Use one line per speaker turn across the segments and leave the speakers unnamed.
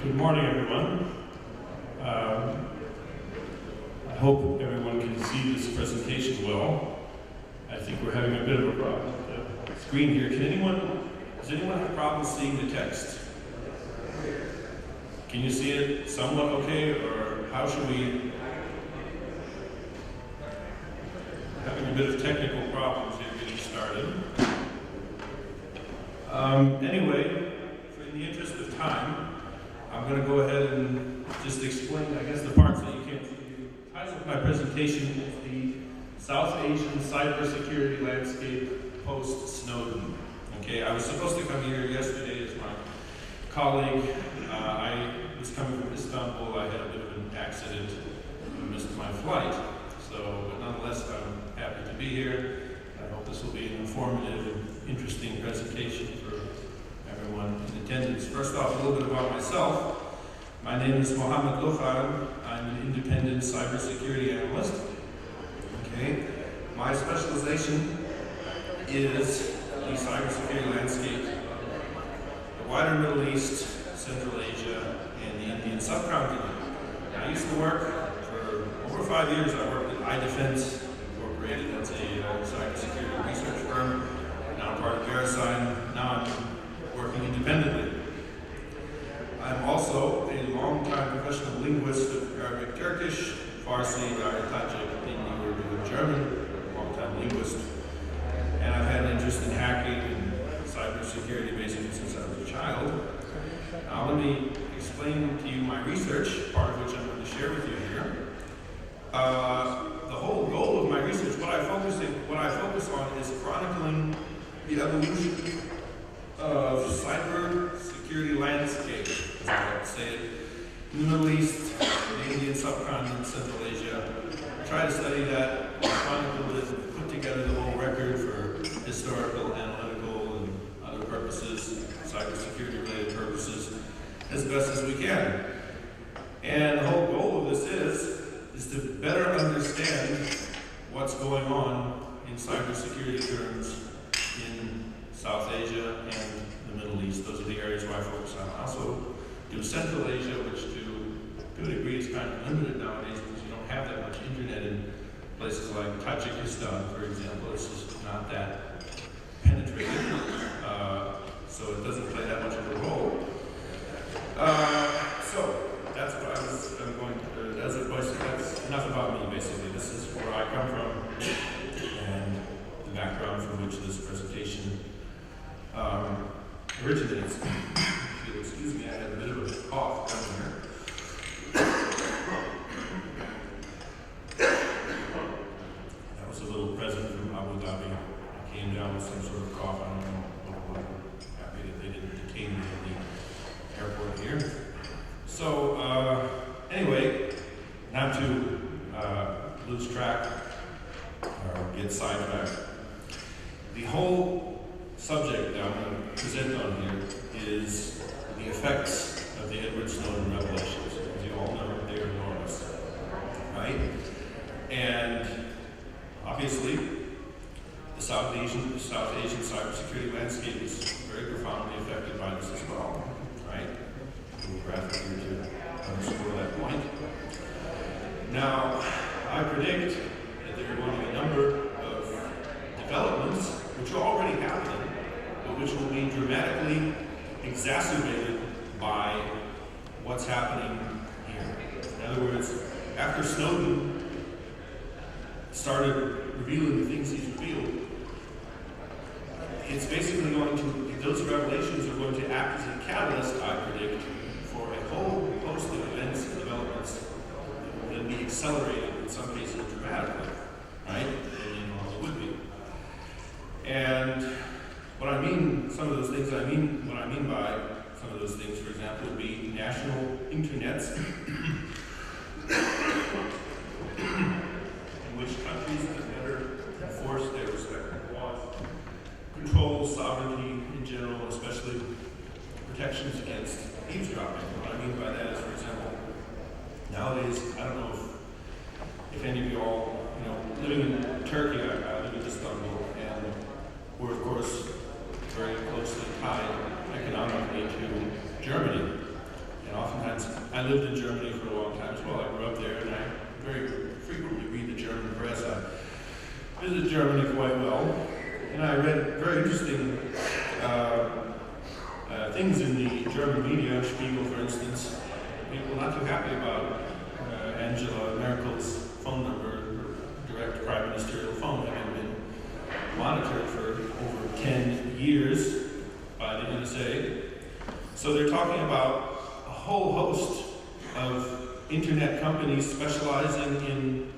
Good morning, everyone. I hope everyone can see this presentation well. I think we're having a bit of a problem with the screen here. Does anyone have a problem seeing the text? Can you see it somewhat okay, or how should we? We're having a bit of technical problems here getting started. Anyway, in the interest of time, I'm going to go ahead and just explain, I guess, the parts that you can't see. The title of my presentation is the South Asian Cybersecurity Landscape Post-Snowden. Okay, I was supposed to come here yesterday as my colleague. I was coming from Istanbul. I had a bit of an accident and missed my flight. But nonetheless, I'm happy to be here. I hope this will be an informative and interesting presentation for everyone in attendance. First off, a little bit about myself. My name is Mohammad Hluchan. I'm an independent cybersecurity analyst. Okay. My specialization is the cybersecurity landscape, the wider Middle East, Central Asia, and the Indian subcontinent. I used to work for over 5 years. I worked at iDefense Incorporated. That's a cybersecurity research firm. Now I'm part of VeriSign. Now I'm working independently. I'm also a long-time professional linguist of Arabic, Turkish, Farsi, Dari, Tajik, Hindi, Urdu, and German. Long-time linguist. And I've had an interest in hacking and cybersecurity basically since I was a child. Now let me explain to you my research, part of which I'm going to share with you here. The whole goal of my research, what I focus on is chronicling the evolution of cyber security landscape, as I like to say it, in the Middle East, the Indian subcontinent, Central Asia. I try to study that, chronicle it, put together the whole record for historical, analytical, and other purposes, cybersecurity related purposes, as best as we can. And the whole goal of this is to better understand what's going on in cybersecurity terms in South Asia and the Middle East. Those are the areas where I focus on. I also do Central Asia, which to a degree is kind of limited nowadays because you don't have that much internet in places like Tajikistan, for example. It's just not that penetrated, so it doesn't play that much of a role. So that's what I'm going to. That's enough about me, basically. This is where I come from and the background from which this presentation originates. If you'll excuse me, I had a bit of a cough down here. That was a little present from Abu Dhabi. I came down with some sort of cough. I don't know what it was. Happy that they didn't detain me at the airport here. So, anyway, not to lose track or get sidetracked. The whole subject that I'm going to present on here is the effects of the Edward Snowden revelations. As you all know, they're enormous, right? And obviously, the South Asian cybersecurity landscape is very profoundly affected by this as well, right? A little graphic here to underscore that point. Now, I predict that there are going to be a number of developments which are already happening, but which will be dramatically exacerbated by what's happening here. In other words, after Snowden started revealing the things he's revealed, it's basically those revelations are going to act as a catalyst, I predict, for a whole host of events and developments that will then be accelerated, in some cases dramatically, right? And what it would be. And what I mean by some of those things, for example, would be national internets in which countries can better enforce their respective laws, control sovereignty in general, especially protections against eavesdropping. What I mean by that is, for example, nowadays, I don't know if any of you all, living in Turkey, I live in Istanbul, and we're, of course, very closely tied economically to Germany. And oftentimes, I lived in Germany for a long time as well. I grew up there, and I very frequently read the German press. I visited Germany quite well, and I read very interesting things in the German media, Spiegel, for instance. People not too happy about Angela Merkel's phone number, her direct prime ministerial phone, having been monitored for over 10 years by the NSA. So they're talking about a whole host of internet companies specializing in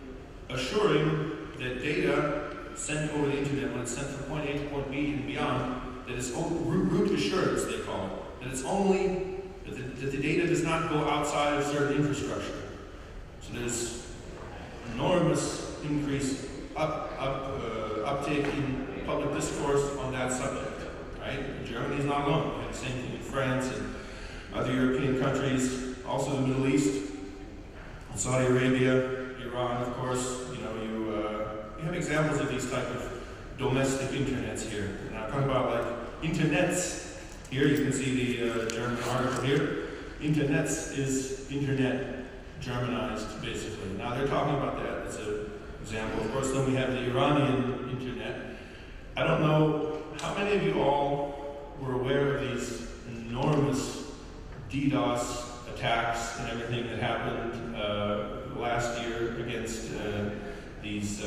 assuring that data sent over the internet, when it's sent from point A to point B and beyond, that it's root assurance, they call it. That it's only, that the data does not go outside of certain infrastructure. So there's enormous increase, uptake in public discourse on that subject, right? Germany is not alone. We have the same thing in France and other European countries, also the Middle East, Saudi Arabia, Iran, of course. You have examples of these type of domestic internets here. And I'm talking about like internets. Here you can see the German article here. Internets is internet Germanized, basically. Now they're talking about that as an example. Of course, then we have the Iranian internet. I don't know how many of you all were aware of these enormous DDoS attacks and everything that happened last year against these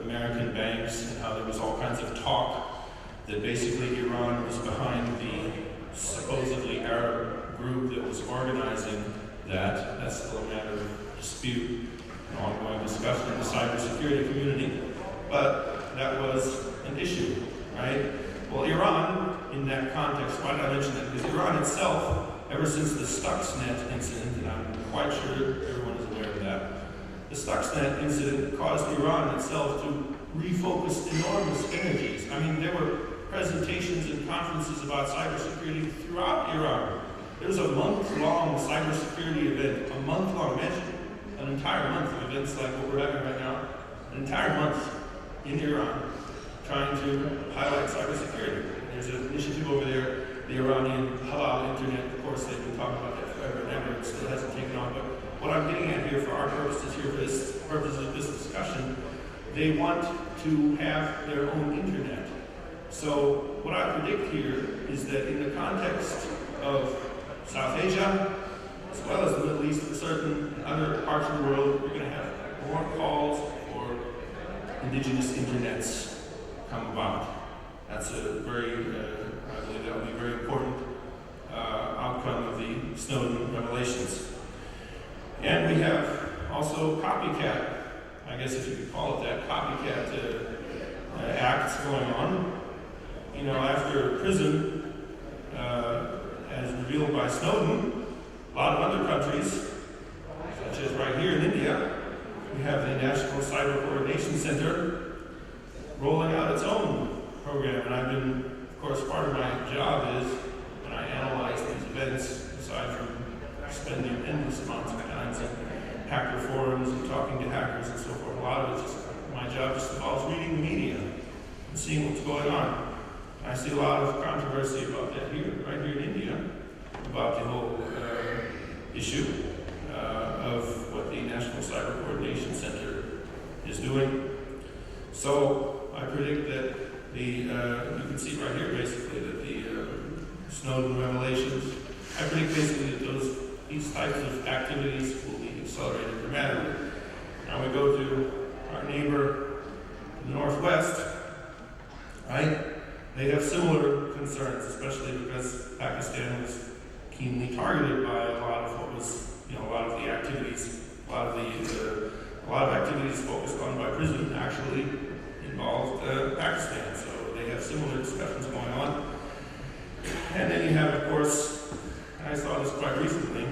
American banks, and how there was all kinds of talk that basically Iran was behind the supposedly Arab group that was organizing that. That's still a matter of dispute and ongoing discussion in the cybersecurity community. But that was an issue, right? Well, Iran, in that context, why did I mention that? Because Iran itself, ever since the Stuxnet incident, and I'm quite sure everyone is aware of that, the Stuxnet incident caused Iran itself to refocus enormous energies. I mean, there were presentations and conferences about cybersecurity throughout Iran. There was a month-long cybersecurity event, a month-long, imagine an entire month of events like what we're having right now, an entire month in Iran trying to highlight cybersecurity. There's an initiative over there, the Iranian halal internet. Of course, they've been talking about that forever and ever. It still hasn't taken off. But what I'm getting at here for our purposes here, for this purposes of this discussion, they want to have their own internet. So what I predict here is that in the context of South Asia, as well as the Middle East and certain other parts of the world, we're going to have more calls for indigenous internets come about. That's a very, I believe that will be a very important outcome of the Snowden revelations. And we have also copycat, I guess if you could call it that, copycat acts going on. You know, after PRISM, as revealed by Snowden, a lot of other countries, such as right here in India, we have the National Cyber Coordination Center rolling out its own program. And I've been, of course, part of my job is when I analyze these events, aside from spending endless amounts of time in hacker forums and talking to hackers and so forth, a lot of it's just, my job just involves reading the media and seeing what's going on. I see a lot of controversy about that here, right here in India, about the whole issue of what the National Cyber Coordination Center is doing. So I predict that you can see right here basically that the Snowden revelations, I predict basically that these types of activities will be accelerated dramatically. Now we go to our neighbor in the Northwest, right? They have similar concerns, especially because Pakistan was keenly targeted by a lot of what was, a lot of the activities, a lot of activities focused on by PRISM actually involved Pakistan. So they have similar discussions going on. And then you have, of course, and I saw this quite recently,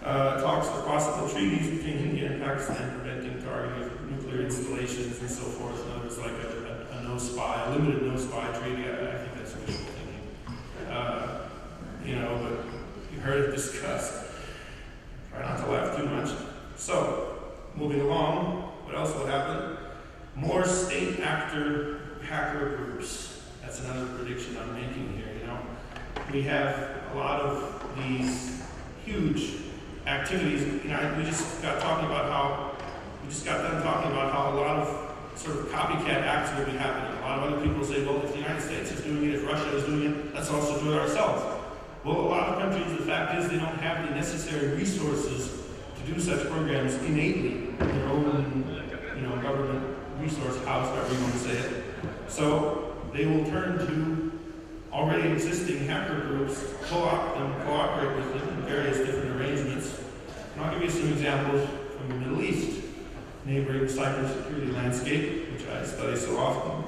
talks of possible treaties between India and Pakistan preventing targeting of nuclear installations and so forth. In other words, like a no-spy, a limited no-spy treaty. I think that's wishful thinking. But you heard it discussed. Try not to laugh too much. So, moving along, what else will happen? More state actor hacker groups. That's another prediction I'm making here. We have a lot of these huge activities. You know, we just got done talking about how a lot of sort of copycat acts will be happening. A lot of other people say, well, if the United States is doing it, if Russia is doing it, let's also do it ourselves. Well, a lot of countries, the fact is they don't have the necessary resources to do such programs innately in their own, government resource house, however you want to say it. So they will turn to already existing hacker groups, co-opt them, cooperate with them in various different arrangements. And I'll give you some examples from the Middle East, neighboring cybersecurity landscape, which I study so often.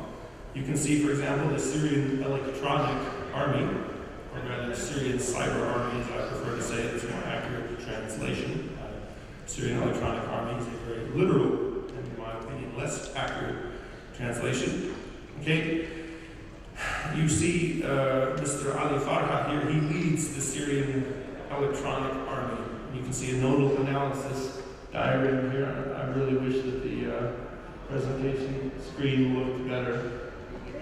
You can see, for example, the Syrian Electronic Army, or rather the Syrian Cyber Army, as I prefer to say it, it's a more accurate translation. Syrian Electronic Army is a very literal, and in my opinion, less accurate translation. Okay? You see Mr. Ali Farha here, he leads the Syrian Electronic Army. You can see a nodal analysis diagram here. I really wish that the presentation screen looked better.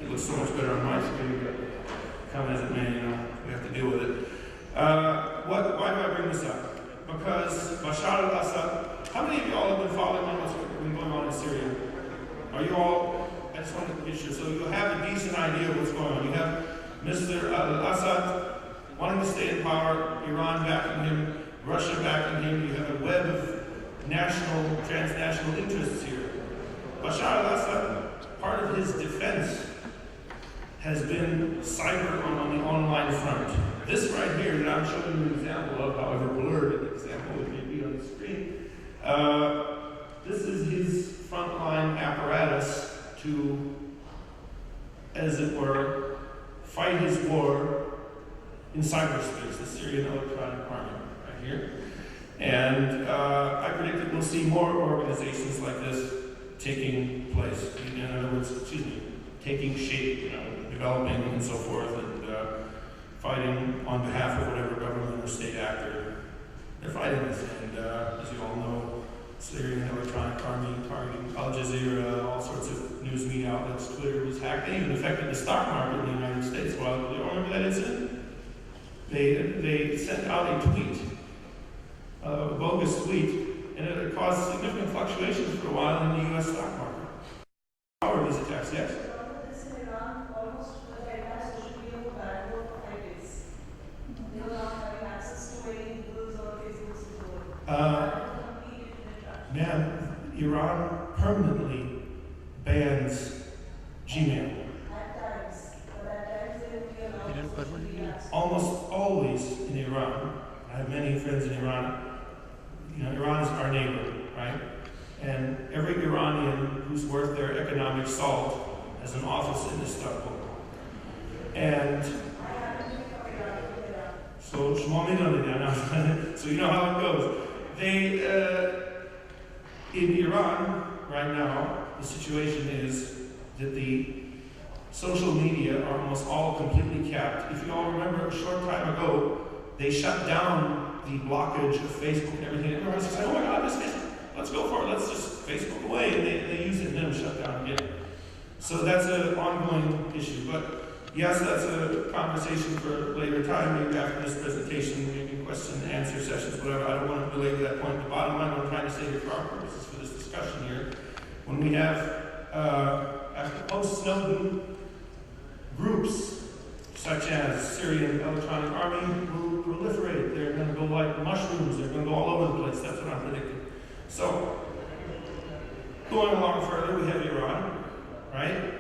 It looks so much better on my screen, but come as it may, we have to deal with it. Why do I bring this up? Because Bashar al-Assad, how many of y'all have been following what's been going on in Syria? Are you all, I just wanted to get sure, so you'll have a decent idea of what's going on. You have Mr. al-Assad wanting to stay in power, Iran backing him, Russia backing him. You have a web of national, transnational interests here. Bashar al-Assad, part of his defense has been cyber on the online front. This right here that I'm showing you an example of, however blurred an example it may be on the screen, this is his frontline apparatus to, as it were, fight his war in cyberspace, the Syrian Electronic Army, right here. And I predict that we'll see more organizations like this taking place. In other words, taking shape, developing and so forth, and fighting on behalf of whatever government or state actor they're fighting with. And as you all know, Syrian Electronic Army targeting Al Jazeera, all sorts of news media outlets, Twitter was hacked. They even affected the stock market in the United States. Well, you don't remember that incident? They sent out a tweet, a bogus tweet, and it caused significant fluctuations for a while in the U.S. stock market. Power of these attacks, yes? Iran permanently bans Gmail. Almost always in Iran, I have many friends in Iran. Iran is our neighbor, right? And every Iranian who's worth their economic salt has an office in Istanbul. And so you know how it goes. In Iran right now, the situation is that the social media are almost all completely capped. If you all remember, a short time ago, they shut down the blockage of Facebook and everything. Everyone was saying, oh my God, this Facebook, let's go for it, let's just Facebook away. And they use it and then shut down again. So that's an ongoing issue. But yes, that's a conversation for later time, maybe after this presentation, maybe question and answer sessions, whatever. I don't want to belabor that point. The bottom line, what I'm trying to say here for our purposes for this discussion here, when we have, after post-Snowden, groups such as Syrian Electronic Army will proliferate. They're going to go like mushrooms. They're going to go all over the place. That's what I'm predicting. So, going along further, we have Iran, right?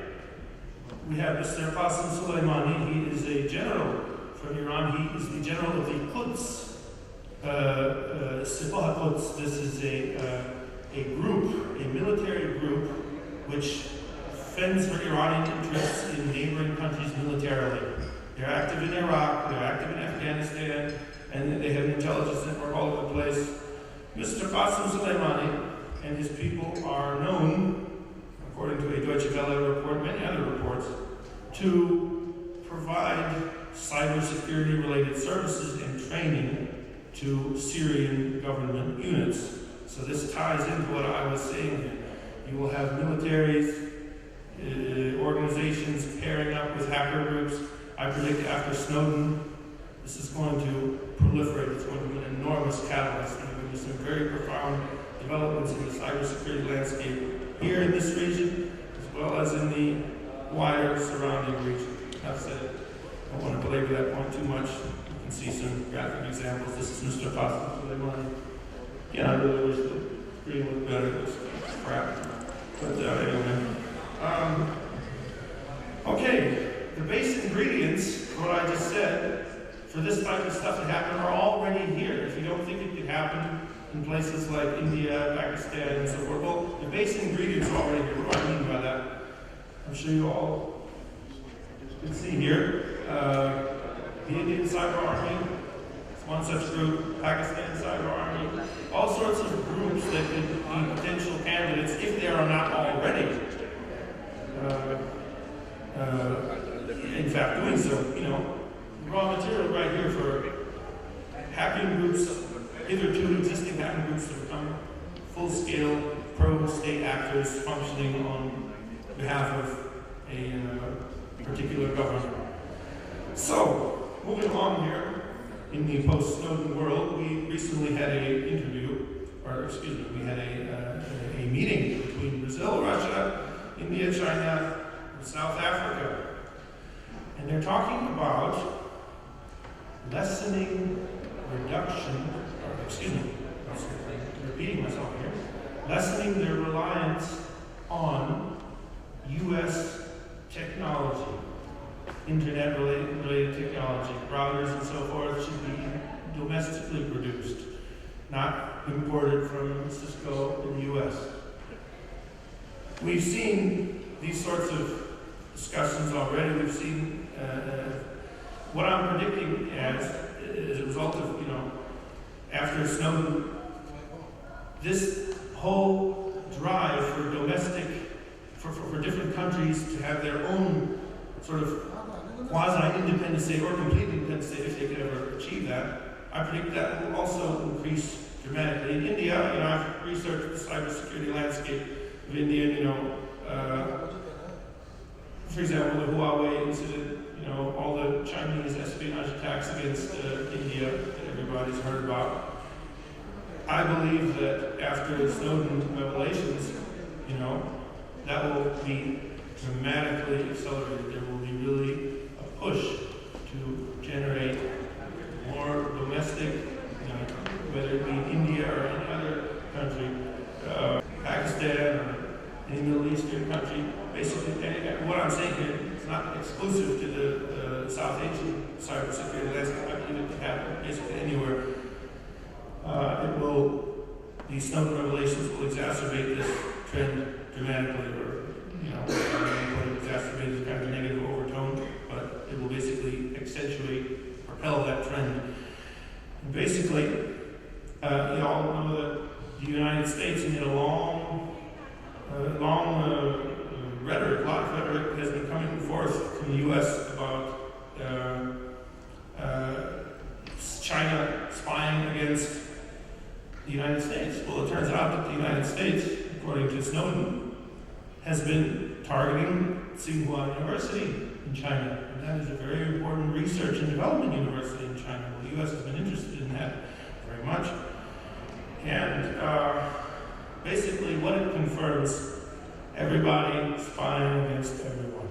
We have Mr. Qasem Soleimani. He is a general from Iran. He is the general of the Quds, Sepah Quds. This is a group, a military group, which fends for Iranian interests in neighboring countries militarily. They're active in Iraq, they're active in Afghanistan, and they have an intelligence network all over the place. Mr. Qasem Soleimani and his people are known, according to a Deutsche Welle report, many other reports, to provide cybersecurity related services and training to Syrian government units. So this ties into what I was saying here. You will have militaries, organizations pairing up with hacker groups. I predict after Snowden, this is going to proliferate. It's going to be an enormous catalyst. There's going to be some very profound developments in the cybersecurity landscape here in this region, as well as in the wider surrounding region. I've said it. I don't want to belabor that point too much. You can see some graphic examples. This is Mr. Pasta. Yeah, I really wish the screen looked better. It was crap. But anyway. Okay, the base ingredients, what I just said, for this type of stuff to happen are already here. If you don't think it could happen in places like India, Pakistan, and so forth, well, the base ingredients are already here. What do I mean by that? I'm sure you all can see here. The Indian Cyber Army is one such group, Pakistan Cyber Army, all sorts of groups that could be potential candidates if they are not already. In fact, doing so, raw material right here for hacking groups, hitherto existing hacking groups to become full-scale pro-state actors functioning on behalf of a particular government. So, moving along here, in the post-Snowden world, we recently had a meeting between Brazil, Russia, India, China, and South Africa. And they're talking about lessening their reliance on U.S. technology, internet-related technology, routers and so forth should be domestically produced, not imported from Cisco in the U.S. We've seen these sorts of discussions already. We've seen what I'm predicting as a result of, after Snowden, this whole drive for domestic, for different countries to have their own sort of quasi-independent state or complete independent state, if they could ever achieve that, I predict that will also increase dramatically. In India, I've researched the cybersecurity landscape of India, for example, the Huawei incident, all the Chinese espionage attacks against India that everybody's heard about. I believe that after the Snowden revelations, that will be dramatically accelerated. There will be really a push to generate more domestic, whether it be India or any other country, Pakistan or any Middle Eastern country. Basically, what I'm saying here is not exclusive to the South Asian cybersecurity landscape. I believe it can happen basically anywhere. These Snowden revelations will exacerbate this trend dramatically, or, exacerbate is kind of a negative overtone, but it will basically accentuate, propel that trend. And basically, you all know that the United States made a long rhetoric, a lot of rhetoric has been coming forth from the U.S. about China spying against the United States. Well, it turns out that the United States, according to Snowden, has been targeting Tsinghua University in China. And that is a very important research and development university in China. Well, the U.S. has been interested in that very much. And basically what it confirms, everybody spying against everyone.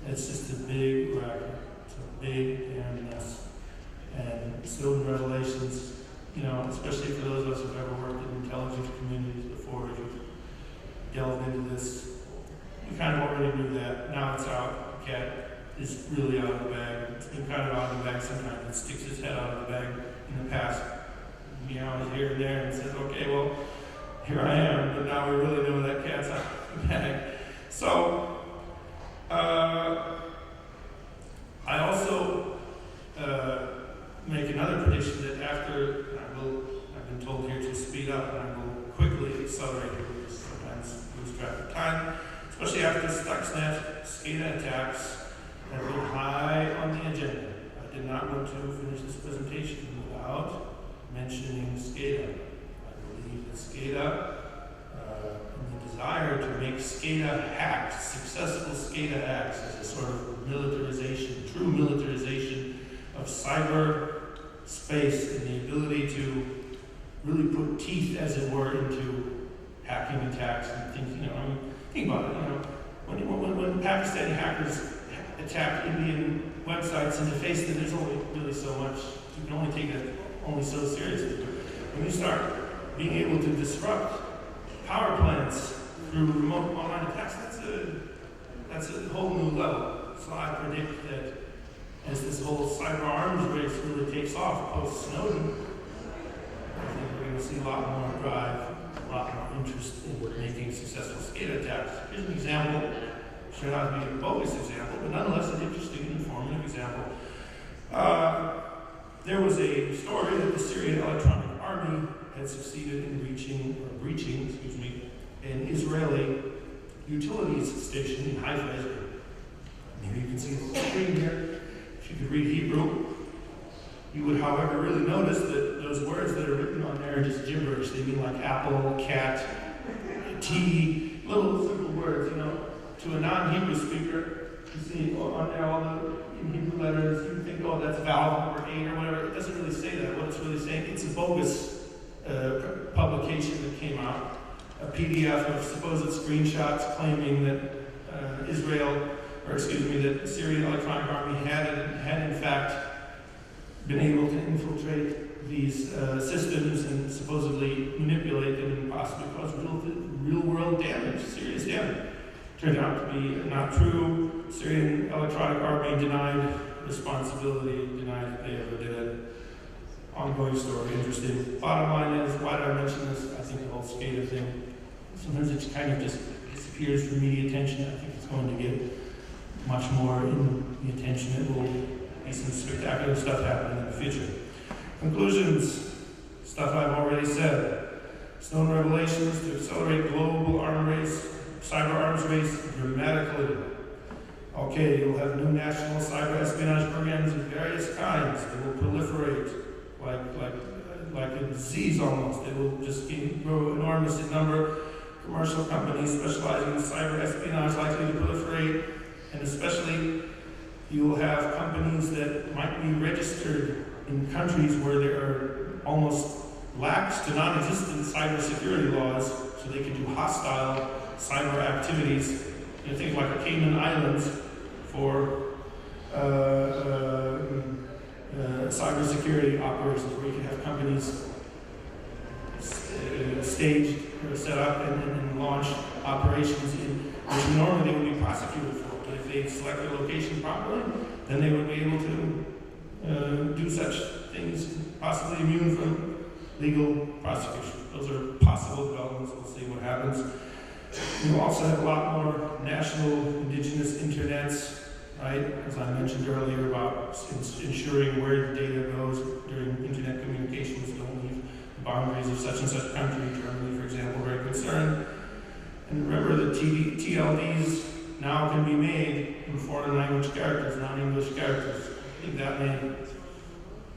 It's just a big racket. It's a big damn mess. And Snowden revelations, especially for those of us who've ever worked in intelligence communities before, if you've delved into this, we kind of already knew that. Now it's out. The cat is really out of the bag. It's been kind of out of the bag sometimes. It sticks its head out of the bag in the past. Meows here and there and says, okay, well, here I am, but now we really know that cat's out of the bag. So, I also make another prediction that after, I've been told here to speed up, and I will quickly accelerate here because sometimes lose track of time, especially after Stuxnet, SCADA attacks have been high on the agenda. I did not want to finish this presentation without mentioning SCADA. I believe that SCADA, and the desire to make SCADA hacks, successful SCADA hacks, as a sort of militarization, true militarization of of cyber space and the ability to really put teeth, as it were, into hacking attacks and things. You know, I mean, think about it. You know, when Pakistani hackers attack Indian websites and deface them, there's only really so much. You can only take it only so seriously. When you start being able to disrupt power plants through remote online attacks, that's a whole new level. So I predict that as this whole cyber arms race really takes off post Snowden, I think we're going to see a lot more drive, a lot more interest in making successful scale attacks. Here's an example. Sure not to be a bogus example, but nonetheless an interesting and informative example. There was a story that the Syrian Electronic Army had succeeded in breaching, an Israeli utilities station in Haifa. Maybe you can see the screen here. If you could read Hebrew, you would, however, really notice that those words that are written on there are just gibberish. They mean like apple, cat, tea, little simple words, you know. To a non-Hebrew speaker, you see on there all the in Hebrew letters, you think, oh, that's valve or 8 or whatever. It doesn't really say that. What it's really saying, it's a bogus publication that came out, a PDF of supposed screenshots claiming that that the Syrian Electronic Army had in fact been able to infiltrate these systems and supposedly manipulate them and possibly cause real world damage, serious damage. Turned out to be not true. Syrian Electronic Army denied responsibility, denied that they ever did it. Ongoing story, interesting. Bottom line is, why did I mention this? I think the whole SCADA thing, sometimes it kind of just disappears from media attention. I think it's going to get much more in the attention. It will be some spectacular stuff happening in the future. Conclusions, stuff I've already said. Snowden revelations to accelerate global cyber arms race dramatically. Okay, you'll have new national cyber espionage programs of various kinds. They will proliferate like a disease almost. They will just grow enormous in number. Commercial companies specializing in cyber espionage likely to proliferate, and especially you will have companies that might be registered in countries where there are almost lax to non-existent cybersecurity laws, so they can do hostile cyber activities. You know, think like the Cayman Islands for cybersecurity operations, where you can have companies staged or set up and launch operations in which normally they would be prosecuted for. But if they select their location properly, then they would be able to do such things, possibly immune from legal prosecution. Those are possible developments. We'll see what happens. We also have a lot more national indigenous internets, right? As I mentioned earlier about ensuring where the data goes during internet communications, don't leave the boundaries of such and such country. Germany, for example, very concerned. And remember that TLDs now can be made in foreign language characters, non-English characters. I think that may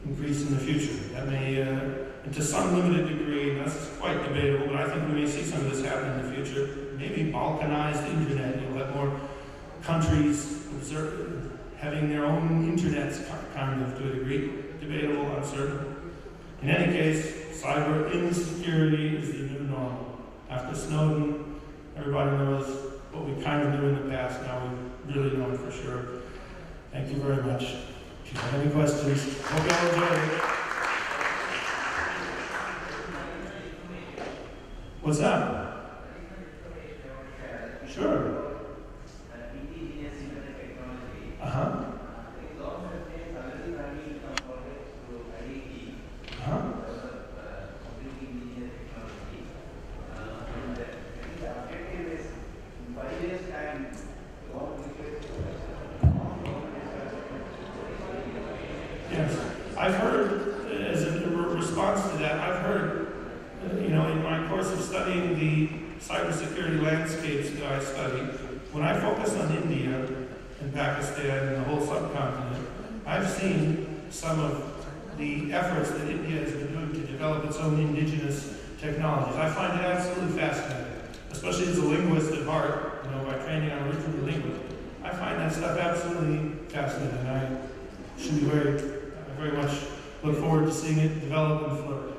increase in the future. That may, and to some limited degree, and that's quite debatable, but I think we may see some of this happen in the future. Maybe balkanized internet. You'll have more countries having their own internets, kind of, to a degree. Debatable, uncertain. In any case, cyber insecurity is the new normal. After Snowden, everybody knows what we kind of knew in the past. Now we really know it for sure. Thank you very much. If you have any questions, hope you all enjoyed it. What's that? Sure. Uh-huh. Yes. I've heard, as a response to that, I've heard, in my course of studying the cybersecurity landscapes that I study, when I focus on India and Pakistan and the whole subcontinent, I've seen some of the efforts that India has been doing to develop its own indigenous technologies. I find it absolutely fascinating, especially as a linguist at heart, by training I'm originally a linguist. I find that stuff absolutely fascinating. I should be very very much look forward to seeing it develop and flourish.